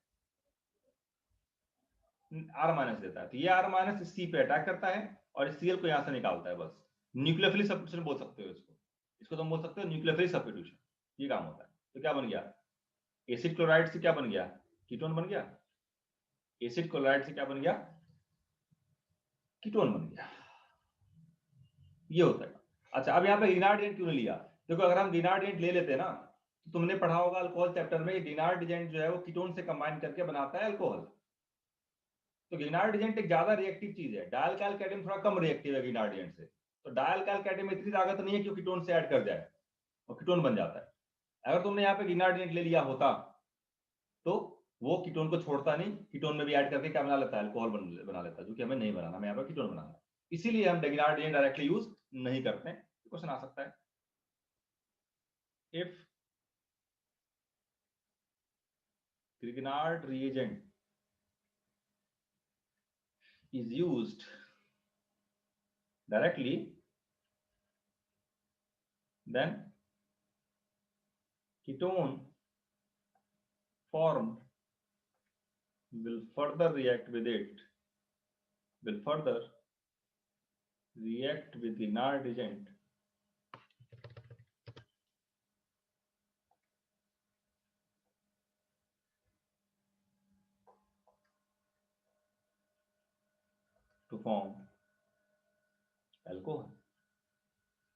R माइनस देता है। तो ये R माइनस इस C पे अटैक करता है और इस Cl को यहां से निकालता है। बस न्यूक्लियोफिलिक सब्स्टिट्यूशन बोल सकते हो इसको, इसको तुम बोल सकते हो न्यूक्लियोफिलिक सब्स्टिट्यूशन। ये काम होता है। तो क्या बन गया, एसिड क्लोराइड से क्या बन गया, कीटोन बन गया। एसिड क्लोराइड से क्या बन गया, कीटोन बन गया। ये होता है। अच्छा, अब यहाँ पे गिग्नार्ड एजेंट क्यों नहीं लिया, देखो अगर हम गिग्नार्ड एजेंट ले लेते ना, तो तुमने पढ़ा होगा अल्कोहल चैप्टर में, गिग्नार्ड एजेंट जो है वो कीटोन से कंबाइन करके बनाता है अल्कोहल। तो गिग्नार्ड एजेंट एक ज्यादा रिएक्टिव चीज है, डाई अल्काइल कैडमियम थोड़ा कम रिएक्टिव है गिग्नार्ड एजेंट से। तो डाई अल्काइल कैडमियम में इतनी ताकत नहीं है कि कीटोन से ऐड कर जाए और कीटोन बन जाता है। अगर तुमने यहाँ पे गिग्नार्ड एजेंट ले लिया होता तो वो कीटोन को छोड़ता नहीं, कीटोन में भी ऐड करके क्या बना लेता है, अल्कोहल बना लेता है, जो कि हमें नहीं बनाना, हमें यहाँ पे कीटोन बनाना है। इसीलिए हम गिग्नार्ड एजेंट डायरेक्टली यूज नहीं करते हैं। क्वेश्चन आ सकता है, if Grignard reagent is used directly, then ketone formed will further react with Grignard agent to form alcohol।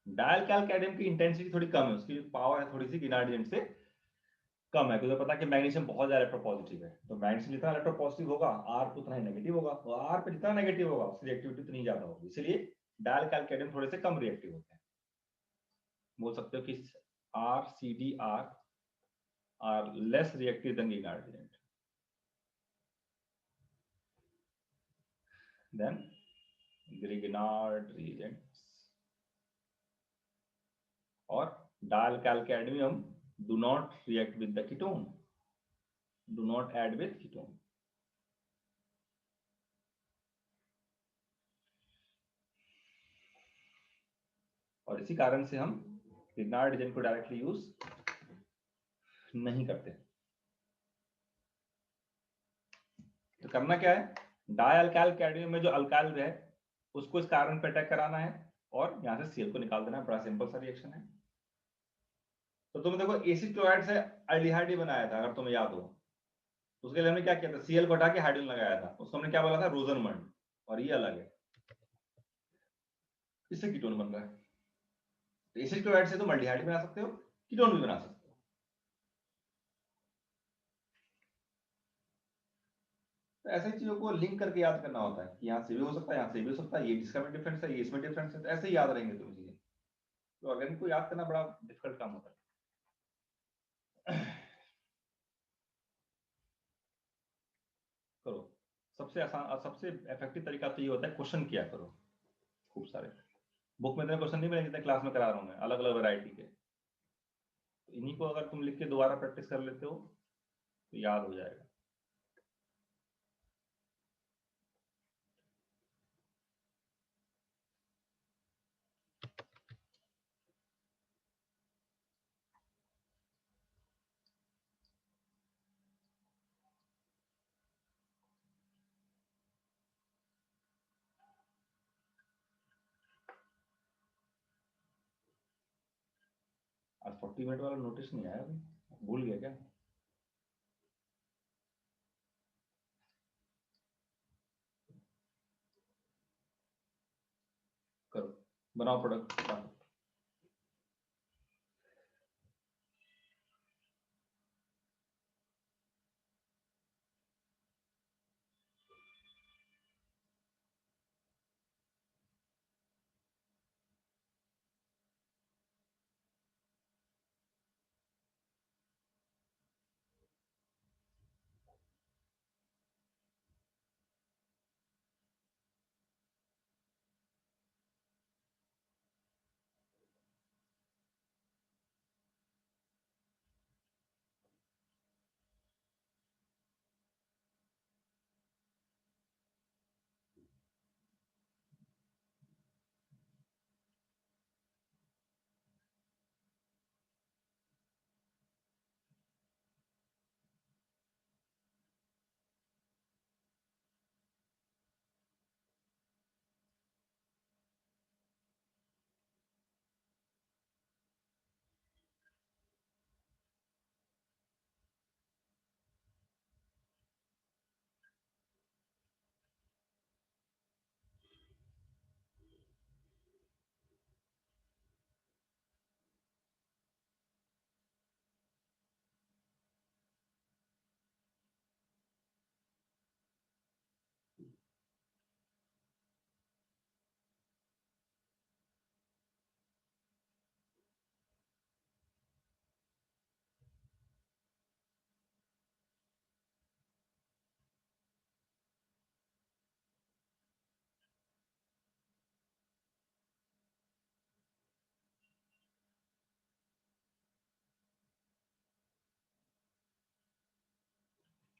Die alkyl cadmium की इंटेंसिटी थोड़ी कम है, उसकी पावर है थोड़ी सी गिग्नार्ड एजेंट से कम है, क्योंकि पता है कि मैग्नीशियम बहुत ज्यादा इलेक्ट्रोपॉजिटिव है। तो मैग्नीशियम जितना इलेक्ट्रोपॉजिटिव होगा R पे उतना ही नेगेटिव होगा, और R पे जितना नेगेटिव होगा उसकी रिएक्टिविटी उतनी ज्यादा होगी। इसलिए डाई अल्काइल कैडमियम थोड़े से कम रिएक्टिव होते हैं। बोल सकते हो कि RCdR are less reactive than Grignard agent. Then Grignard reagents or dialkyl cadmium do not react with the ketone, do not add with ketone. और इसी कारण से हम Grignard agent को डायरेक्टली यूज नहीं करते। तो करना क्या है, डाई अल्काइल कैडमियम में जो अल्काइल है उसको इस कार्बन पे अटैक कराना है और यहां से Cl को निकाल देना है। बड़ा सिंपल सा रिएक्शन है। तो तुम देखो एसिड क्लोराइड से एल्डिहाइड ही बनाया था, अगर तुम्हें याद हो। उसके लिए हमने क्या किया था, Cl को हटा के हाइड्रोजन लगाया था, उसको हमने क्या बोला था, रोजनमंड, और ये अलग है, इससे कीटोन बन रहा है। तो एसिड क्लोराइड से तुम एल्डिहाइड बना सकते हो, कीटोन भी बना सकते हो। तो ऐसे चीजों को लिंक करके याद करना होता है कि यहाँ से भी हो सकता है, यहाँ से भी हो सकता है, ये इसका में डिफरेंस है, ये इसमें डिफरेंस है, तो ऐसे ही याद रहेंगे तुम्हें चीजें। तो ऑर्गेनिक को याद करना बड़ा डिफिकल्ट काम होता है। करो, सबसे आसान, सबसे इफेक्टिव तरीका तो ये होता है क्वेश्चन किया करो खूब सारे। बुक में इतने क्वेश्चन नहीं मिलेंगे जितने क्लास में करा रहा हूँ मैं, अलग अलग वैरायटी के। तो इन्हीं को अगर तुम लिख के दोबारा प्रैक्टिस कर लेते हो तो याद हो जाएगा। आज 40 मिनट वाला नोटिस नहीं आया अभी, भूल गया क्या? करो, बनाओ प्रोडक्ट।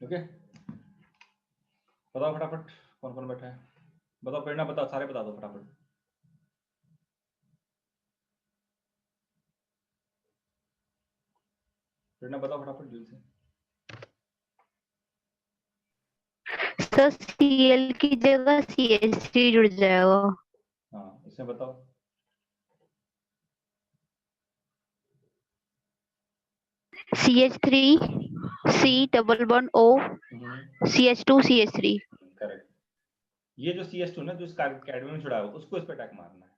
ओके, बताओ फटाफट कौन कौन बैठा है। बताओ प्रेरणा, बताओ, सारे बता दो फटाफट। प्रेरणा बताओ फटाफट जल्दी से। सर Cl की जगह CH3 जुड़ जाएगा। हाँ, इसमें बताओ। CH3 C double bond O CH2 CH3। Correct. ये जो CH2 ना, जो इस कैडमियम में जुड़ा है उसको इस पे अटैक मारना है।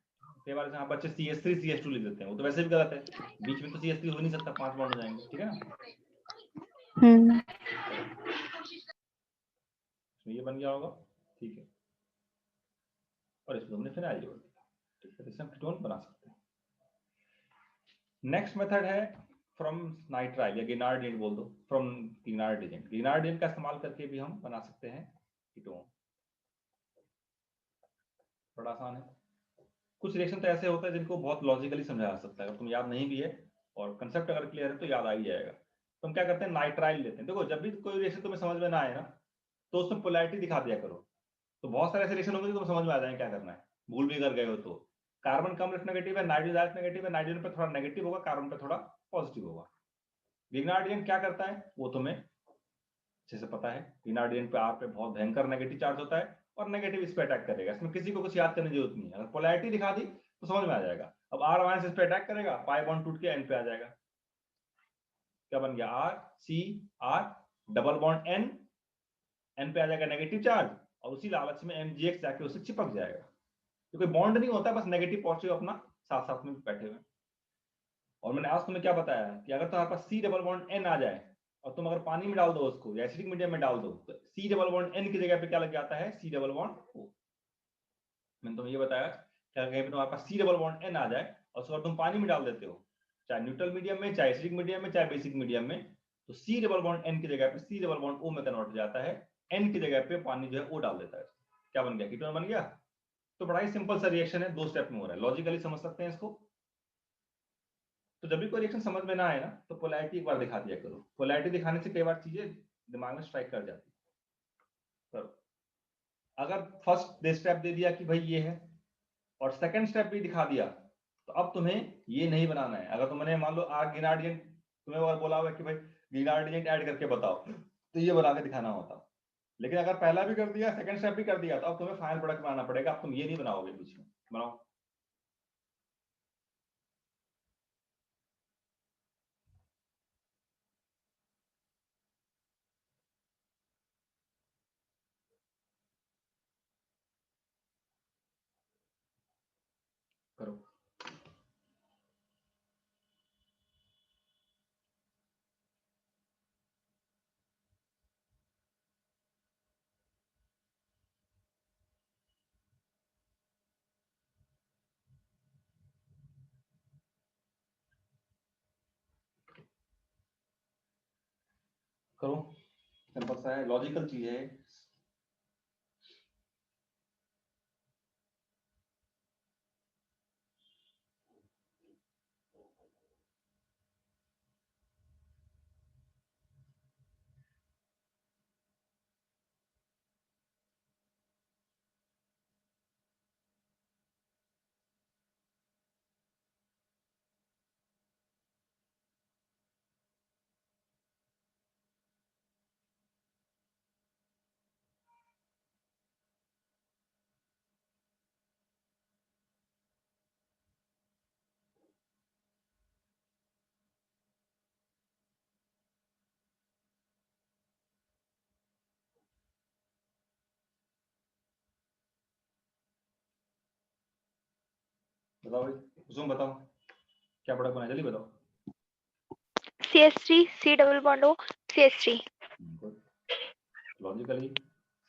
कई बार यहाँ बच्चे CH3 CH2 लिख देते हैं, वो तो वैसे भी गलत है, बीच में तो CH3 हो नहीं सकता, 5 बॉन्ड हो जाएंगे, ठीक है ना। ये बन गया होगा, ठीक है। और इसमें हमने फिनाइल जोड़ दिया, ठीक है, इससे हम कीटोन बना सकते हैं। नेक्स्ट मेथड है फ्रॉम नाइट्राइल या गिनार्ड एजेंट बोल दो, फ्रॉम गिनार्ड एजेंट। गिनार्ड एजेंट का इस्तेमाल करके भी हम बना सकते हैं कीटोन, बड़ा आसान है। कुछ रिएक्शन तो ऐसे होता है जिनको बहुत लॉजिकली समझाया जा सकता है, अगर तुम याद नहीं भी है और कंसेप्ट अगर क्लियर है तो याद आ ही जाएगा। तो हम क्या करते हैं, नाइट्राइल लेते हैं। देखो, जब भी कोई रिएक्शन तुम्हें समझ में ना आए ना, तो उसमें पोलैरिटी दिखा दिया करो। तो बहुत सारे ऐसे रिएक्शन होंगे जो तुम्हें समझ में आ जाएंगे क्या करना है, भूल भी कर गए हो तो। कार्बन कम लेफ्ट नेगेटिव है, नाइट्रोजन डायरेक्ट नेगेटिव है, नाइट्रोजन पे थोड़ा नेगेटिव होगा, कार्बन पे थोड़ा पॉजिटिव होगा। ग्रीनार्डियन क्या करता है वो तुम्हें अच्छे से पता है। ग्रीनार्डियन पे आर पे बहुत भयंकर नेगेटिव चार्ज होता है और नेगेटिव इस पे अटैक करेगा, इसमें किसी को कुछ याद करने की जरूरत नहीं है, अगर पोलैरिटी दिखा दी तो समझ में आ जाएगा। अब आर माइनस इस पे अटैक करेगा, पाई बॉन्ड टूट के एन पे आ जाएगा, क्या बन गया, R C R double bond N, N पे आ जाएगा नेगेटिव चार्ज और उसी लालच में MgX जाके उससे चिपक जाएगा। तो कोई बॉन्ड नहीं होता, बस नेगेटिव पॉजिटिव अपना साथ साथ में बैठे हुए। और मैंने आज तुम्हें क्या बताया कि अगर तुम्हारे पास सी डबल बॉन्ड एन आ जाए और तुम अगर पानी में डाल दो उसको या एसिडिक मीडियम में डाल दो तो सी डबल बॉन्ड एन की जगह पे क्या लग जाता है, सी डबल बॉन्ड ओ। मैंने तुम्हें ये बताया कि अगर कहीं पे तुम्हारे पास सी डबल बॉन्ड एन आ जाए और उसको तुम पानी में डाल देते हो, चाहे न्यूट्रल मीडियम में, चाहे एसिडिक मीडियम में, चाहे बेसिक मीडियम में, तो सी डबल बॉन्ड एन की जगह पे सी डबल बॉन्ड ओ में कन्वर्ट हो जाता है, एन की जगह पे पानी जो है ओ डाल देता है। क्या बन गया, कीटोन बन गया। तो बड़ा ही सिंपल सा रिएक्शन है, 2 स्टेप में हो रहा है, लॉजिकली समझ सकते हैं इसको। तो जब भी कोई रिएक्शन समझ में ना आए ना तो पोलैरिटी एक बार दिखा दिया करो, पोलैरिटी दिखाने से कई बार चीजें दिमाग में स्ट्राइक कर जाती है। अगर फर्स्ट स्टेप दे दिया कि भाई ये है और सेकंड स्टेप भी दिखा दिया तो अब तुम्हें ये नहीं बनाना है। अगर तुमने मान लो आर ग्रेडियंट तुम्हें और बोला हुआ कि भाई ग्रेडियंट ऐड करके बताओ तो ये बना के दिखाना होता, लेकिन अगर पहला भी कर दिया सेकंड स्टेप भी कर दिया तो अब तुम्हें फाइनल प्रोडक्ट बनाना पड़ेगा। अब तुम ये नहीं बनाओगे, बीच में बनाओ। करो। करो, सिंपल सा है, लॉजिकल चीज है। बताओ भाई, कुसुम बताओ क्या प्रोडक्ट बना, जल्दी बताओ। CH3 C double bond O CH3। Logically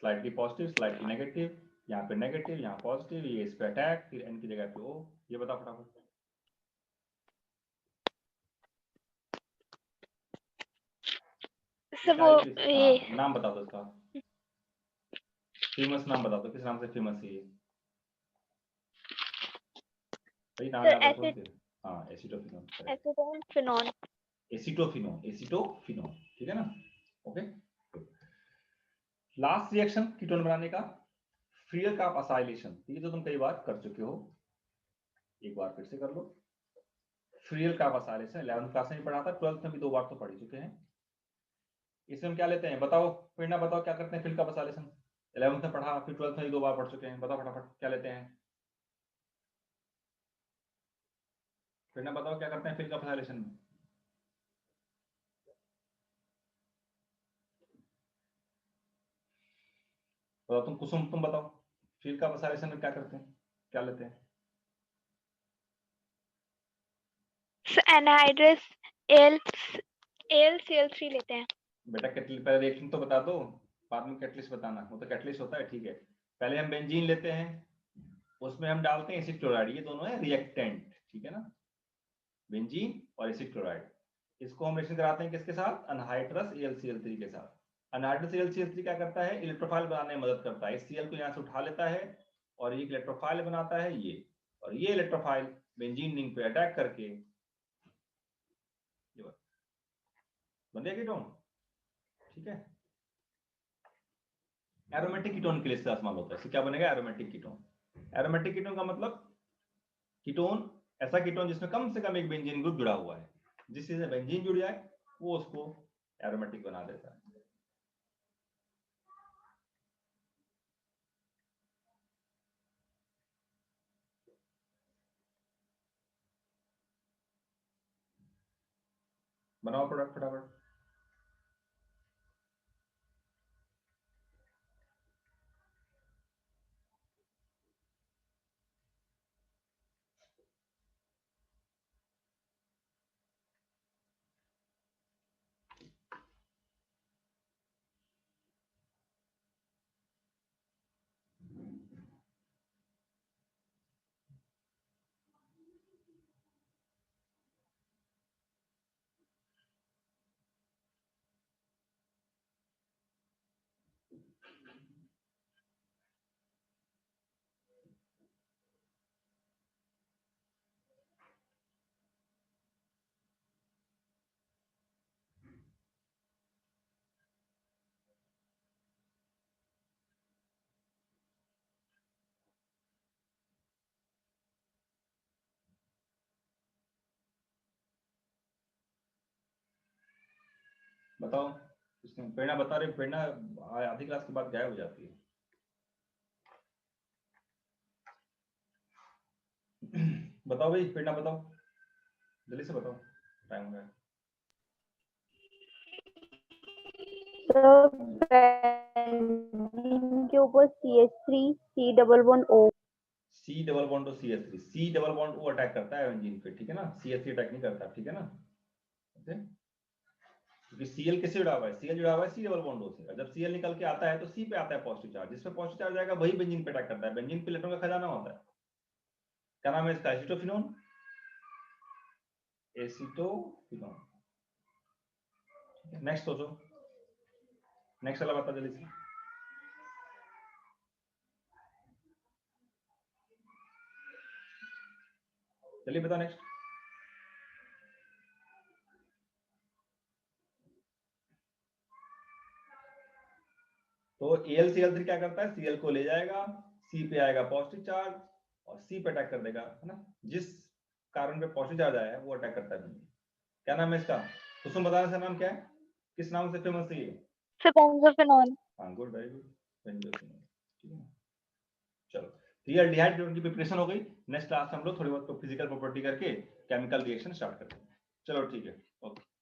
slightly positive slightly negative, यहाँ पे नेगेटिव यहाँ पॉजिटिव, ये इस पे अटैक, फिर एन की जगह पे ओ। ये बता फटाफट। सर वो ये नाम बता दो इसका, फेमस नाम बता दो, किस नाम से फेमस है ये, सही नाम याद रखो एसिड फिर। हाँ acetophenone, acetone phenol. Acetophenone, acetophenone, ठीक है ना। ओके, लास्ट रिएक्शन कीटोन बनाने का, फ्रीयल का असाइलेशन। ये तो तुम कई बार कर चुके हो, एक बार फिर से कर लो। फ्रीयल का असाइलेशन 11th क्लास में भी पढ़ा था, 12th में भी 2 बार तो पढ़ ही चुके हैं। इसमें हम क्या लेते हैं बताओ, प्रेरणा बताओ क्या करते हैं फ्रीयल का असाइलेशन। 11th में पढ़ा, फिर 12th में भी 2 बार पढ़ चुके हैं, बताओ फटाफट क्या लेते हैं। प्रेरणा बताओ क्या करते हैं फ्रीयल का असाइलेशन में। बताओ तुम, कुसुम तुम बताओ, फ्रीयल का असाइलेशन में क्या करते हैं, क्या लेते हैं। एनहाइड्रस एल AlCl3 लेते हैं। बेटा कैटलिस्ट, पहले रिएक्शन तो बता दो, बाद में कैटलिस्ट बताना। वो तो कैटलिस्ट होता है, ठीक है। पहले हम बेंजीन लेते हैं, उसमें हम डालते हैं एसिड क्लोराइड, ये दोनों है रिएक्टेंट, ठीक है ना, बेंजीन और एसिड क्लोराइड। इसको हम रिएक्शन कराते हैं किसके साथ, अनहाइड्रस AlCl3 के साथ। अनहाइड्रस AlCl3 क्या करता है, इलेक्ट्रोफाइल बनाने में मदद करता है। इस Cl को यहाँ से उठा लेता है और ये इलेक्ट्रोफाइल बनाता है ये, और ये इलेक्ट्रोफाइल बेंजीन रिंग पे अटैक करके ये बन गया कीटोन, ठीक है। एरोमेटिक कीटोन के लिए इस्तेमाल होता है। इससे क्या बनेगा, एरोमेटिक कीटोन। एरोमेटिक कीटोन का मतलब कीटोन, ऐसा कीटोन जिसमें कम से कम एक बेंजीन ग्रुप जुड़ा हुआ है, जिस चीज से बेंजीन जुड़ जाए वो उसको एरोमेटिक बना देता है। बनाओ प्रोडक्ट फटाफट। बताओ, प्रेरणा बता रही, प्रेरणा आधी क्लास के बाद गायब हो जाती है। बताओ भाई, प्रेरणा बताओ, जल्दी से बताओ, टाइम हो गया। के ऊपर CH3 C double bond O, C double bond तो CH3, C double bond O attack करता है बेंजीन पे, ठीक है ना, CH3 अटैक नहीं करता, ठीक है ना, ओके। क्योंकि Cl किससे जुड़ा हुआ है, Cl जुड़ा हुआ है C डबल बॉन्ड O से, और जब Cl निकल के आता है तो C पे आता है पॉजिटिव चार्ज, जिस पे पॉजिटिव चार्ज आएगा वही बेंजीन पे अटैक करता है, बेंजीन पे इलेक्ट्रॉन का खजाना होता है। क्या नाम है इसका, एसिटोफिनोन, एसिटोफिनोन। नेक्स्ट सोचो, नेक्स्ट वाला बता जल्दी से। चलिए बता नेक्स्ट। तो AlCl3 क्या करता है, Cl को ले जाएगा, C पे आएगा पॉजिटिव चार्ज और C पे अटैक कर देगा, है ना, जिस कार्बन पे पॉजिटिव चार्ज आया है वो अटैक करता है। क्या नाम है इसका, कुसुम बताना इसका नाम क्या है, किस नाम से फेमस है ये? बेंजोफिनॉन। हाँ गुड, वेरी गुड, बेंजोफिनोन, ठीक है। चलो, तो ये एल्डिहाइड की प्रिपरेशन हो गई। नेक्स्ट क्लास में हम लोग थोड़ी बहुत फिजिकल प्रॉपर्टी करके केमिकल रिएक्शन स्टार्ट करते हैं। चलो ठीक है, ओके।